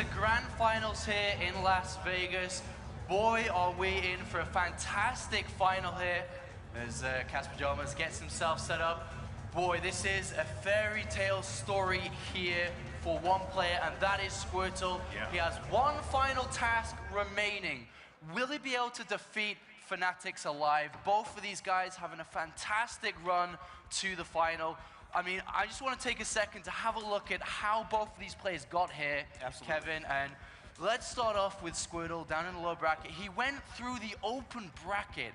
the grand finals here in Las Vegas. Boy, are we in for a fantastic final here as Casper Jomas gets himself set up. Boy, this is a fairy tale story here for one player, and that is Squirtle. Yeah. He has one final task remaining. Will he be able to defeat Fnatic's aLive? Both of these guys having a fantastic run to the final. I mean, I just want to take a second to have a look at how both of these players got here, Absolutely. Kevin. And let's start off with Squirtle down in the low bracket. He went through the open bracket,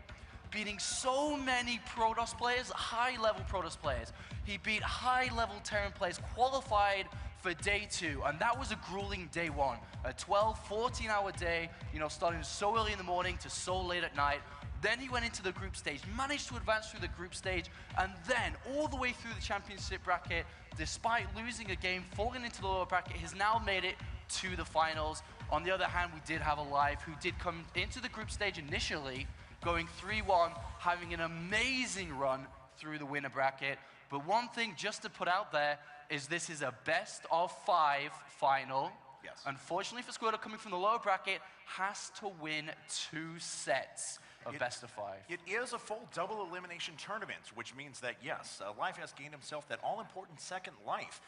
beating so many Protoss players, high-level Protoss players. He beat high-level Terran players, qualified for day 2, and that was a grueling day 1. A 12, 14-hour day, you know, starting so early in the morning to so late at night. Then he went into the group stage, managed to advance through the group stage, and then all the way through the championship bracket, despite losing a game, falling into the lower bracket, has now made it to the finals. On the other hand, we did have aLive, who did come into the group stage initially, going 3-1, having an amazing run through the winner bracket. But one thing just to put out there is this is a best of 5 final. Yes. Unfortunately for Squirtle, coming from the lower bracket, has to win 2 sets of best of 5. It is a full double elimination tournament, which means that, yes, aLive has gained himself that all-important second life.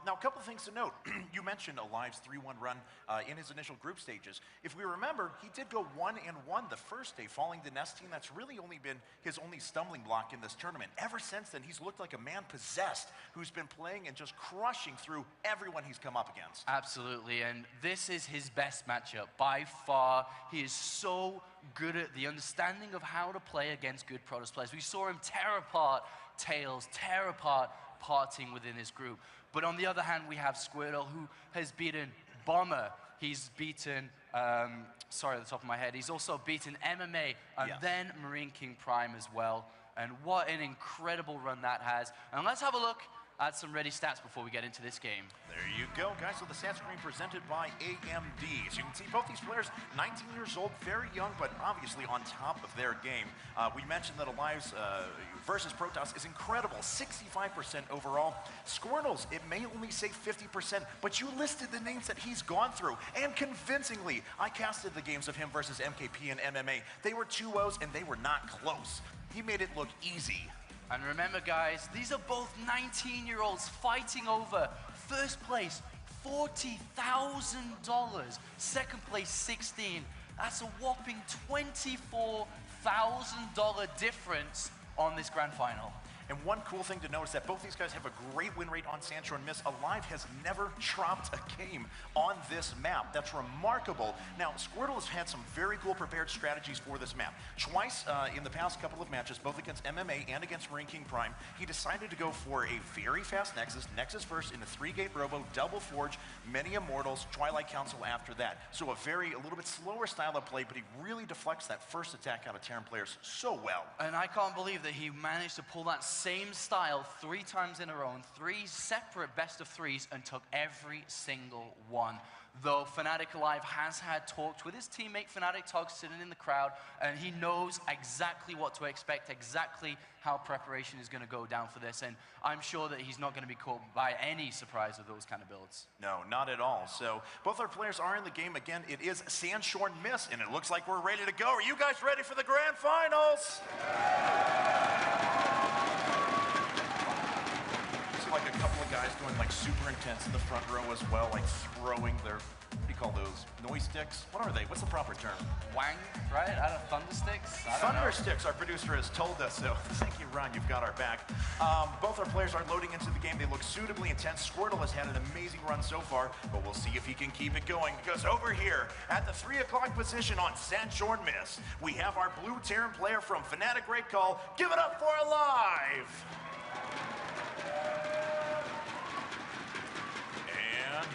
Now, a couple of things to note. You mentioned aLive's 3-1 run in his initial group stages. If we remember, he did go 1-1 the first day, falling to Nest Team. That's really only been his only stumbling block in this tournament. Ever since then, he's looked like a man possessed who's been playing and just crushing through everyone he's come up against. Absolutely, and this is his best matchup by far. He is so good at the understanding of how to play against good Protoss players. We saw him tear apart Tails, tear apart Parting within his group. But on the other hand, we have Squirtle, who has beaten Bomber. He's beaten, sorry, at the top of my head, he's also beaten MMA and then Marine King Prime as well. And what an incredible run that has. And let's have a look at some ready stats before we get into this game. There you go, guys. So the stat screen presented by AMD. As you can see, both these players, 19 years old, very young, but obviously on top of their game. We mentioned that aLive's versus Protoss is incredible, 65% overall. Squirtle's, it may only say 50%, but you listed the names that he's gone through, and convincingly, I casted the games of him versus MKP and MMA. They were 2-0s, and they were not close. He made it look easy. And remember, guys, these are both 19-year-olds fighting over first place, $40,000. Second place, 16. That's a whopping $24,000 difference on this grand final. And one cool thing to notice that both these guys have a great win rate on Sandshore and Miss. aLive has never dropped a game on this map. That's remarkable. Now, Squirtle has had some very cool prepared strategies for this map. Twice in the past couple of matches, both against MMA and against Marine King Prime, he decided to go for a very fast Nexus. Nexus first in a 3-gate Robo, double Forge, many Immortals, Twilight Council after that. So a little bit slower style of play, but he really deflects that first attack out of Terran players so well. And I can't believe that he managed to pull that same style 3 times in a row, 3 separate best of 3s, and took every single one. Though Fnatic aLive has had talks with his teammate Fnatic Tog sitting in the crowd, and he knows exactly what to expect, exactly how preparation is going to go down for this, and I'm sure that he's not going to be caught by any surprise with those kind of builds. No, not at all. So both our players are in the game. Again, it is Sandshore and Miss, and it looks like we're ready to go. Are you guys ready for the grand finals? Like a couple of guys going like super intense in the front row as well, like throwing their, what do you call those, noise sticks? What are they? What's the proper term? Wang, right? I don't know, thunder sticks? Thunder sticks, our producer has told us, so thank you, Ron, you've got our back. Both our players are loading into the game. They look suitably intense. Squirtle has had an amazing run so far, but we'll see if he can keep it going, because over here at the 3 o'clock position on Sandshore and Miss, we have our blue Terran player from Fnatic Great Call. Give it up for aLive!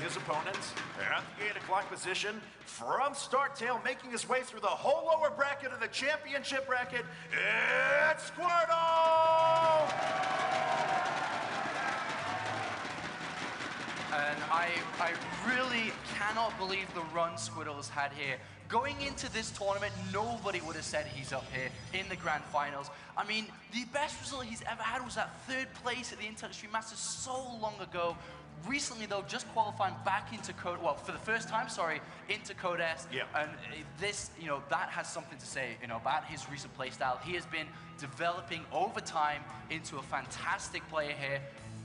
His opponents at the 8 o'clock position from Startail, making his way through the whole lower bracket of the championship bracket, it's Squirtle! And I really cannot believe the run Squirtle has had here. Going into this tournament, nobody would have said he's up here in the grand finals. I mean, the best result he's ever had was that 3rd place at the Intel Extreme Masters so long ago. recently, though, just qualifying back into Code, well, for the first time, sorry, into Code S. Yeah. And this, you know, that has something to say, you know, about his recent playstyle. He has been developing over time into a fantastic player here.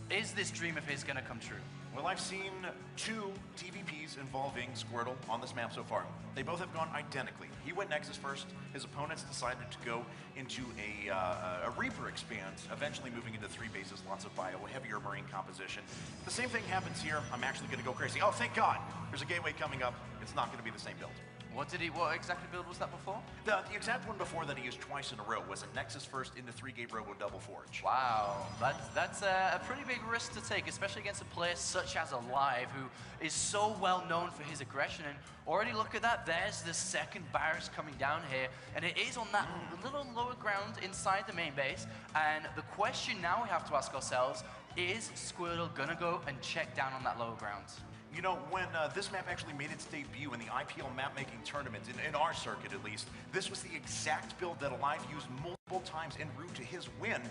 Is this dream of his going to come true? Well, I've seen 2 TVPs involving Squirtle on this map so far. They both have gone identically. He went Nexus first. His opponents decided to go into a Reaper expand, eventually moving into 3 bases, lots of bio, heavier Marine composition. The same thing happens here. I'm actually going to go crazy. Oh, thank God. There's a gateway coming up. It's not going to be the same build. What exactly build was that before? The exact one before that he used twice in a row was a Nexus first into 3-gate Robo Double Forge. Wow, that's a pretty big risk to take, especially against a player such as aLive, who is so well known for his aggression. And already look at that, there's the second barracks coming down here, and it is on that little lower ground inside the main base. And the question now we have to ask ourselves, is Squirtle gonna go and check down on that lower ground? You know, when this map actually made its debut in the IPL map-making tournament, in our circuit at least, this was the exact build that aLive used multiple times en route to his win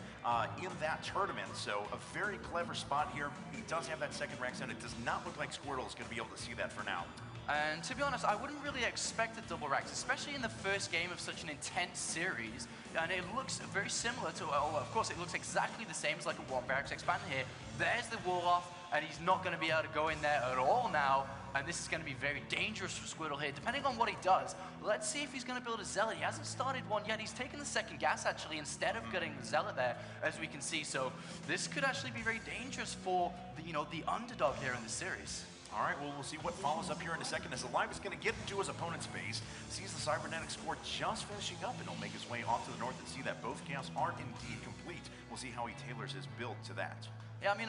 in that tournament. So a very clever spot here. He does have that second rack sound. It does not look like Squirtle is going to be able to see that for now. And to be honest, I wouldn't really expect a double racks, especially in the first game of such an intense series. And it looks very similar to, well, of course, it looks exactly the same as like a 1 barracks expanding here. There's the wall off, and he's not going to be able to go in there at all now. And this is going to be very dangerous for Squirtle here, depending on what he does. Let's see if he's going to build a Zealot. He hasn't started one yet. He's taken the second gas, actually, instead of getting the Zealot there, as we can see. So this could actually be very dangerous for, the underdog here in this series. All right, well, we'll see what follows up here in a second as aLive is going to get into his opponent's base, sees the Cybernetics score just finishing up, and he'll make his way off to the north and see that both camps are indeed complete. We'll see how he tailors his build to that. Yeah, I mean,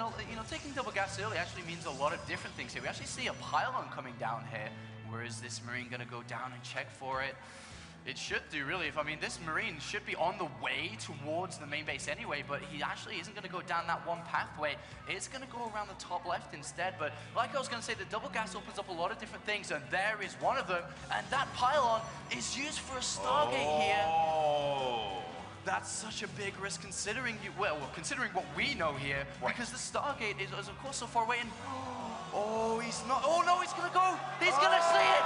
taking double gas early actually means a lot of different things here. We actually see a pylon coming down here. Where is this Marine going to go down and check for it? It should do, really. This Marine should be on the way towards the main base anyway, but he actually isn't going to go down that one pathway. It's going to go around the top left instead. But like I was going to say, the double gas opens up a lot of different things, and there is one of them. And that pylon is used for a Stargate here. That's such a big risk considering considering what we know here, because the Stargate is of course so far away. And oh, he's not. Oh no, he's going to go. He's going to see it.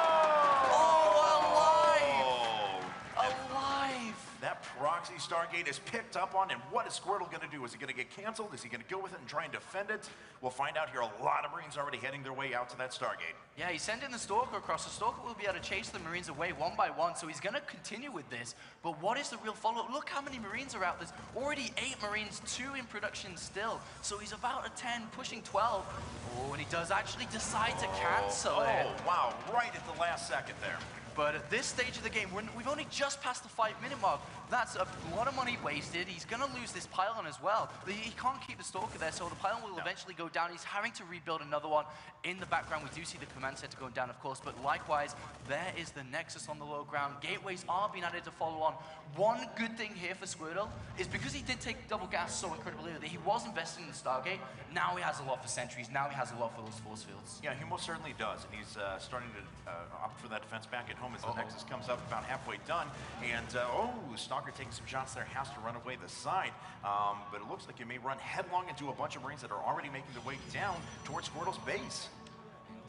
aLive! That proxy Stargate is picked up on, and what is Squirtle going to do? Is he going to get canceled? Is he going to go with it and try and defend it? We'll find out here. A lot of Marines already heading their way out to that Stargate. Yeah, he's sending the Stalker across. The Stalker will be able to chase the Marines away one by one, so he's going to continue with this. But what is the real follow-up? Look how many Marines are out. There's already 8 Marines, 2 in production still. So he's about a 10, pushing 12. Oh, and he does actually decide to cancel it. Oh, wow, right at the last second there. But at this stage of the game, we've only just passed the 5-minute mark. That's a lot of money wasted. He's going to lose this pylon as well. He can't keep the Stalker there, so the pylon will eventually go down. He's having to rebuild another one. In the background, we do see the command center going down, of course, but likewise, there is the Nexus on the low ground. Gateways are being added to follow on. One good thing here for Squirtle is because he did take double gas so incredibly early, he was investing in the Stargate. Now he has a lot for sentries. Now he has a lot for those force fields. Yeah, he most certainly does, and he's starting to opt for that defense back at home as the Nexus comes up about halfway done. And, Stalker taking some shots there, has to run away the side. But it looks like he may run headlong into a bunch of Marines that are already making their way down towards Squirtle's base.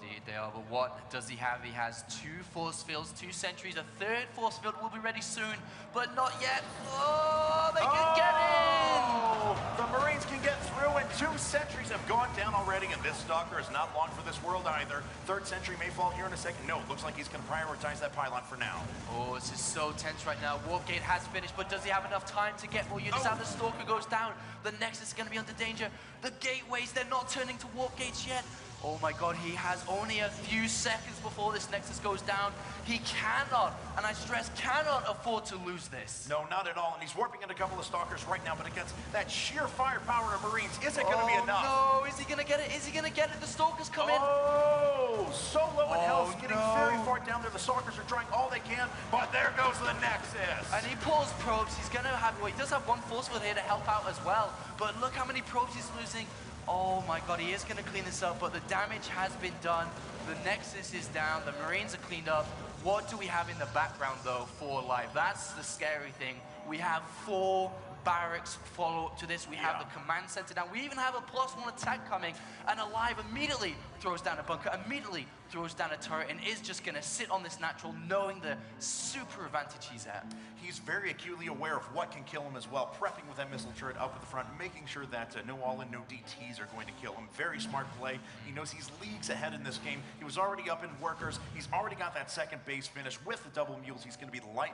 Indeed they are, but what does he have? He has 2 force fields, 2 sentries. A 3rd force field will be ready soon, but not yet. Oh, they can get in! The Marines can get through, and 2 sentries have gone down already, and this Stalker is not long for this world either. 3rd sentry may fall here in a second. No, it looks like he's going to prioritize that pylon for now. Oh, this is so tense right now. Warp Gate has finished, but does he have enough time to get more units out? The Stalker goes down. The Nexus is going to be under danger. The gateways, they're not turning to Warp Gates yet. Oh my God, he has only a few seconds before this Nexus goes down. He cannot, and I stress, cannot afford to lose this. No, not at all, and he's warping into a couple of Stalkers right now, but against that sheer firepower of Marines, is it going to be enough? No, is he going to get it? Is he going to get it? The Stalkers come in. Oh, so low in health, getting very far down there. The Stalkers are trying all they can, but there goes the Nexus. And he pulls probes. He's going to have, well, he does have 1 force field here to help out as well, but look how many probes he's losing. Oh my God, he is going to clean this up, but the damage has been done. The Nexus is down, the Marines are cleaned up. What do we have in the background though for aLive? That's the scary thing. We have 4 barracks follow-up to this. We have the command center down. We even have a +1 attack coming, and aLive immediately throws down a bunker, immediately throws down a turret, and is just going to sit on this natural, knowing the super advantage he's at. He's very acutely aware of what can kill him as well, prepping with that missile turret up at the front, making sure that no all-in, no DTs are going to kill him. Very smart play. He knows he's leagues ahead in this game. He was already up in workers. He's already got that second base finish. With the double mules, he's going to be light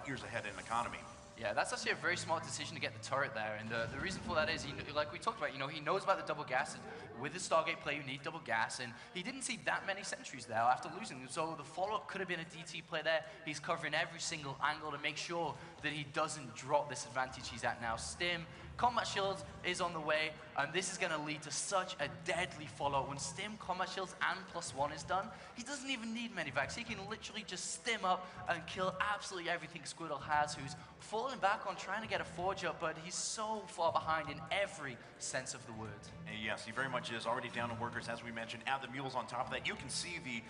years ahead in economy. Yeah, that's actually a very smart decision to get the turret there, and the reason for that is, like we talked about, he knows about the double gas. With the Stargate play, you need double gas, and he didn't see that many sentries there after losing. So the follow-up could have been a DT play there. He's covering every single angle to make sure that he doesn't drop this advantage he's at now. Stim, Combat Shields is on the way, and this is going to lead to such a deadly follow-up. When Stim, Combat Shields, and +1 is done, he doesn't even need Medivacs. He can literally just Stim up and kill absolutely everything Squirtle has, who's falling back on trying to get a Forge up, but he's so far behind in every sense of the word. Yes, he very much is. Already down to workers, as we mentioned. Add the mules on top of that. You can see the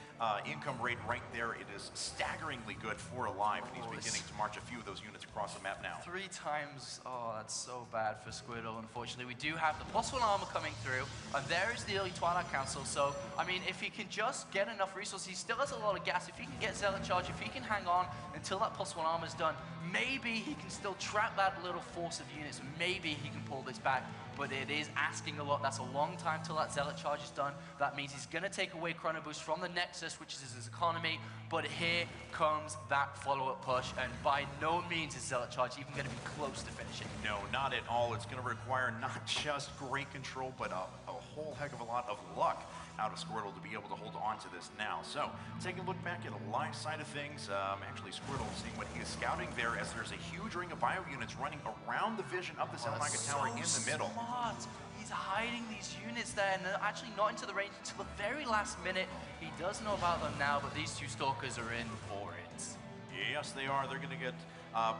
income rate right there. It is staggeringly good for aLive, and he's beginning to march a few of those units across the map now. 3 times. Oh, that's so bad for Squirtle, unfortunately. We do have the +1 armor coming through, and there is the early Twilight Council. So, I mean, if he can just get enough resources, he still has a lot of gas. If he can get Zealot Charge, if he can hang on until that +1 armor is done, maybe he can still trap that little force of units. Maybe he can pull this back, but it is asking a lot. That's a long time till that Zealot Charge is done. That means he's going to take away Chrono Boost from the Nexus, which is his economy, but here comes that follow-up push, and by no means is Zealot Charge even going to be close to finishing. No, not at all. It's going to require not just great control, but a whole heck of a lot of luck out of Squirtle to be able to hold on to this now. So, taking a look back at the live side of things, actually Squirtle seeing what he is scouting there, as there's a huge ring of bio units running around the vision of the Salamanca Tower in the middle. Smart. He's hiding these units there, and they're actually not into the range until the very last minute. He does know about them now, but these 2 Stalkers are in for it. Yes, they are. They're going to get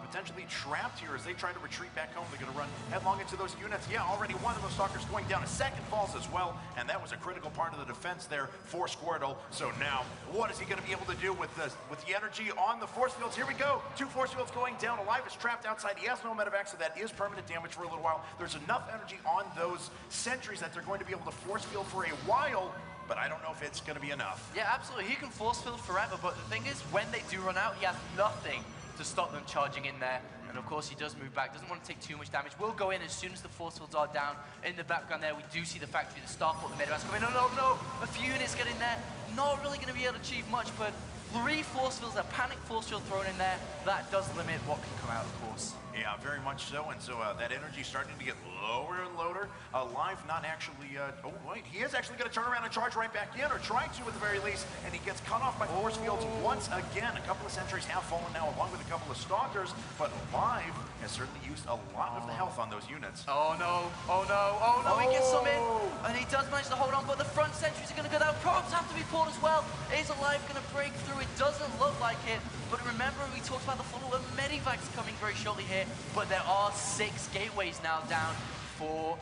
potentially trapped here as they try to retreat back home. They're going to run headlong into those units. Yeah, already one of those Stalkers going down. A second falls as well, and that was a critical part of the defense there for Squirtle. So now, what is he going to be able to do with the energy on the force fields? Here we go. 2 force fields going down. aLive is trapped outside. He has no medevac, so that is permanent damage for a little while. There's enough energy on those sentries that they're going to be able to force field for a while, but I don't know if it's going to be enough. Yeah, absolutely. He can force field forever, but the thing is, when they do run out, he has nothing to stop them charging in there. And of course, he does move back, doesn't want to take too much damage. We'll go in as soon as the force fields are down. In the background there, we do see the factory, the Starport, the Medivacs coming. No. A few units get in there. Not really going to be able to achieve much, but 3 force fields, a panic force field thrown in there, that does limit what can come out, of course. Yeah, very much so, and so that energy starting to get lower and lower. aLive not actually, oh wait, he is actually going to turn around and charge right back in, or try to at the very least, and he gets cut off by force fields once again. A couple of sentries have fallen now, along with a couple of Stalkers, but aLive has certainly used a lot of the health on those units. Oh no, he gets some in, and he does manage to hold on, but the front sentries are going to go down. Probes have to be pulled as well. Is aLive going to break through? It doesn't look like it, but remember we talked about the follow-up Medivacs coming very shortly here, but there are 6 gateways now down for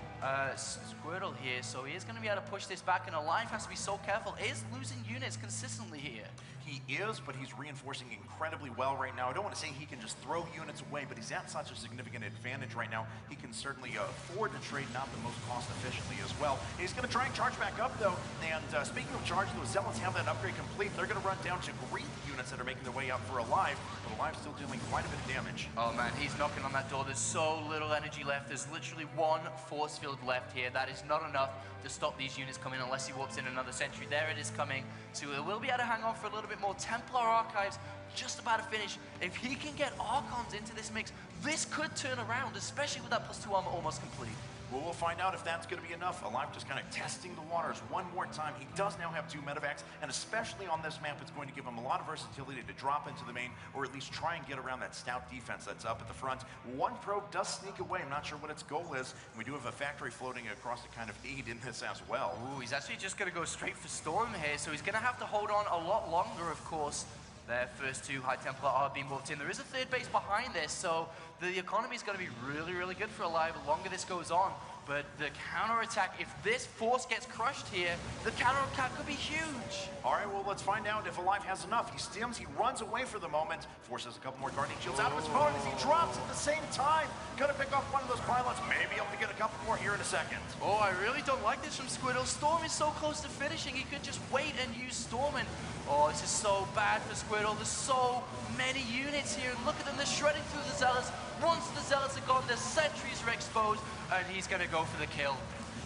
Squirtle here, so he is going to be able to push this back, and aLive has to be so careful. He is losing units consistently here. He is, but he's reinforcing incredibly well right now. I don't want to say he can just throw units away, but he's at such a significant advantage right now. He can certainly afford to trade not the most cost efficiently as well. And he's going to try and charge back up, though. And speaking of charge, those Zealots have that upgrade complete. They're going to run down to greet units that are making their way up for aLive, but aLive's still dealing quite a bit of damage. Oh man, he's knocking on that door. There's so little energy left. There's literally 1 force field left here. That is not enough to stop these units coming unless he warps in another sentry. There it is coming. So he will be able to hang on for a little bit more. Templar Archives just about to finish. If he can get Archons into this mix, this could turn around, especially with that +2 armor almost complete. Well, we'll find out if that's going to be enough. aLive just kind of testing the waters one more time. He does now have 2 medevacs, and especially on this map, it's going to give him a lot of versatility to drop into the main, or at least try and get around that stout defense that's up at the front. 1 probe does sneak away. I'm not sure what its goal is. We do have a factory floating across to kind of aid in this as well. Ooh, he's actually just going to go straight for Storm here, so he's going to have to hold on a lot longer, of course. Their first 2 High Templar are being warped in. There is a 3rd base behind this, so the economy is going to be really, really good for aLive the longer this goes on. But the counterattack, if this force gets crushed here, the counterattack could be huge. All right, well, let's find out if aLive has enough. He stims, he runs away for the moment, forces a couple more Guardian Shields out of his opponent as he drops at the same time. Gonna pick off one of those pilots, maybe able to get a couple more here in a second. Oh, I really don't like this from Squirtle. Storm is so close to finishing, he could just wait and use Storm. And oh, this is so bad for Squirtle. There's so many units here. Look at them, they're shredding through the Zealots. Once the Zealots are gone, the sentries are exposed, and he's gonna go for the kill.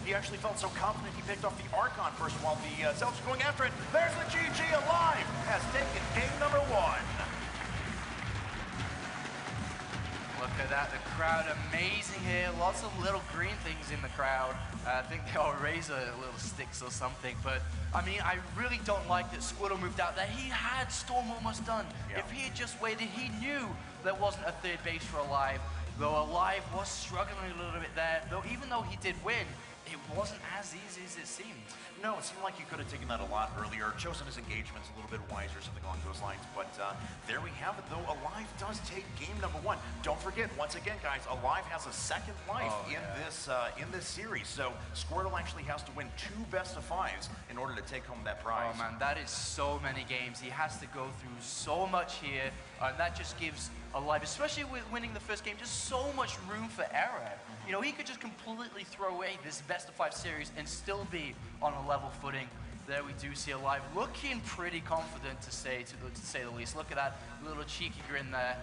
He actually felt so confident he picked off the Archon first while the Zealots were going after it. There's the GG. aLive has taken game number 1. Look at that, the crowd amazing here. Lots of little green things in the crowd. I think they all raise little sticks or something. But I mean, I really don't like that Squirtle moved out there. He had Storm almost done. Yeah. If he had just waited, he knew there wasn't a third base for aLive. Though aLive was struggling a little bit there. Though even though he did win, it wasn't as easy as it seemed. No, it seemed like he could have taken that a lot earlier, chosen his engagements a little bit wiser, something along those lines. But there we have it, though. aLive does take game number 1. Don't forget, once again, guys, aLive has a second life in this series. So Squirtle actually has to win 2 best-of-5s in order to take home that prize. Oh man, that is so many games. He has to go through so much here, and that just gives aLive, especially with winning the first game, just so much room for error. You know, he could just completely throw away this best-of-5 series and still be on a level footing. There we do see aLive looking pretty confident, to say the least. Look at that little cheeky grin there.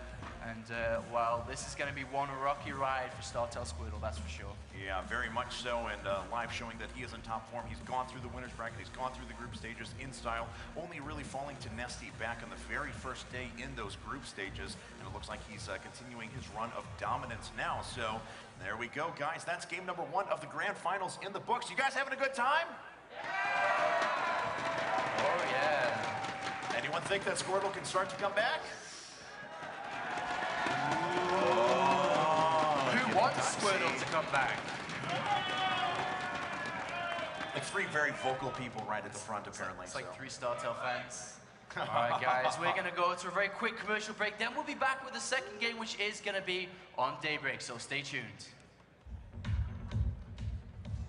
And, well, this is going to be one rocky ride for StarTale Squirtle, that's for sure. Yeah, very much so, and aLive showing that he is in top form. He's gone through the winner's bracket, he's gone through the group stages in style, only really falling to Nesty back on the very first day in those group stages, and it looks like he's continuing his run of dominance now. So there we go, guys. That's game number 1 of the grand finals in the books. You guys having a good time? Oh, yeah. Anyone think that Squirtle can start to come back? Who wants Squirtle to come back? Like 3 very vocal people right at the front, apparently. It's like 3 StarTale fans. All right, guys, we're going to go to a very quick commercial break. Then we'll be back with the second game, which is going to be on Daybreak, so stay tuned.